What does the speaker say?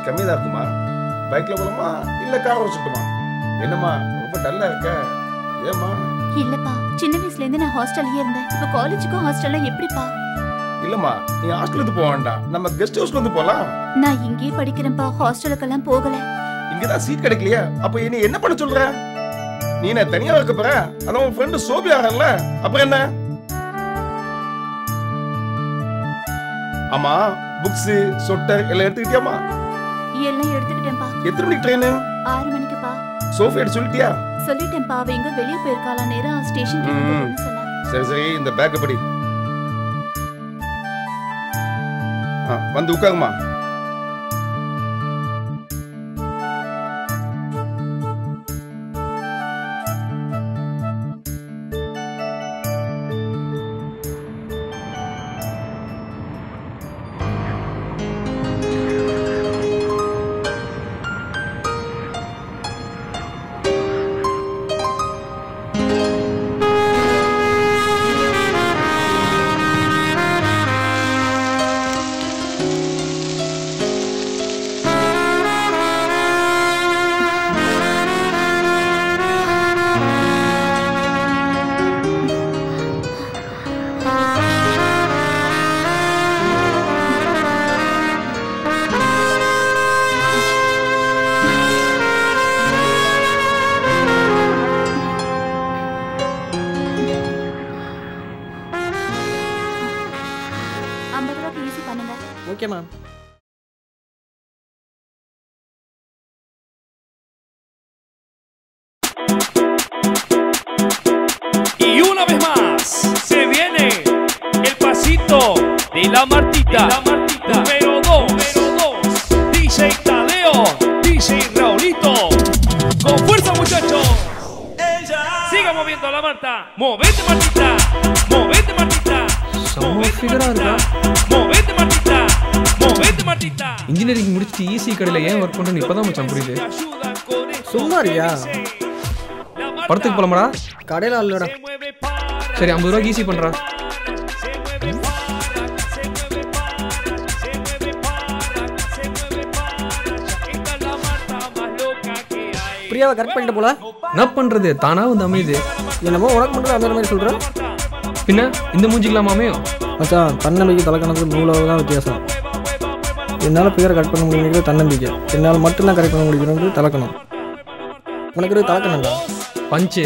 Mileage கம்மியாக தான் இருக்குமா? பைக்கில் போகலாமா இல்லை கார் வச்சுட்டுமா? என்னம்மா ரொம்ப டல்லாக இருக்க? ஏம்மா? இல்லப்பா, சின்ன வயசுலேருந்து நான் ஹாஸ்டல்லே இருந்தேன். இப்போ காலேஜுக்கும் ஹாஸ்டல்லாம் எப்படிப்பா? இல்லம்மா, நீ ஹாஸ்டலுக்கு போக வேண்டாம், நம்ம கெஸ்ட் ஹவுஸ்ல வந்து போகலாம். நான் இங்கேயே படிக்கிறேன்ப்பா, ஹாஸ்டலுக்கெல்லாம் போகல. இங்கே தான் சீட் கிடைக்கலையா? அப்போ நீ என்ன பண்ண சொல்ற? நீ என்ன தனியாக இருக்க போற? அதான் உன் ஃப்ரெண்டு சோபியா ஆகல, அப்புறம் என்ன? ஆமா, புக்ஸ் சொட்டர் எல்லாம் எடுத்துக்கிட்டியாமா? எல்லாம் எடுத்துக்கிட்டேன்ப்பா. எத்தனை மணிக்கு ட்ரெயின்? 6 மணிக்குப்பா. சோஃபி எடுத்து சொல்லிட்டியா? சொல்லிட்டேன்ப்பா, அவ எங்க வெளியே போயிருக்காளா, நேரா ஸ்டேஷன் சொன்னா. சரி சரி, இந்த பேக்கை படி. வந்து உட்காருமா. Okay, ma'am. Y una vez más se viene el pasito de la Martita, número 2, DJ Tadeo, DJ Raulito. Con fuerza, muchachos. Siga moviendo la Marta. Movete, Martita. Movete, Martita. Movete, Martita. Movete, Martita. Engineering முடிச்சிட்டு easy கடையில ஏன் work பண்றேன்னு இப்பதான் மச்சான் புரியுது. சும்மாரியா? படத்துக்கு போலாமாடா? கடையில இல்லடா. சரி 50 ரூபாய்க்கு ஈசி பண்றா. பிரியாவை கரெக்ட் பண்ணிட்டு போல. என்ன பண்றது, தானா வந்து அமையுது. என்னமோ உனக்கு மட்டும் அந்த மாதிரி சொல்ற. பின்ன இந்த மூஞ்சிக்கலாமாமே? மச்சான், தன்னம்பிக்கை தலைக்கணத்துக்கு 100 தான் வித்தியாசம். என்னால் பிகரை கட் பண்ண முடியுங்கிறது தன்னம்பிக்கை, என்னால் மட்டும்தான் கரெக்ட் பண்ண முடியுங்கிறது தலைக்கணும். உனக்கு தலைக்கணும்டா பஞ்சு.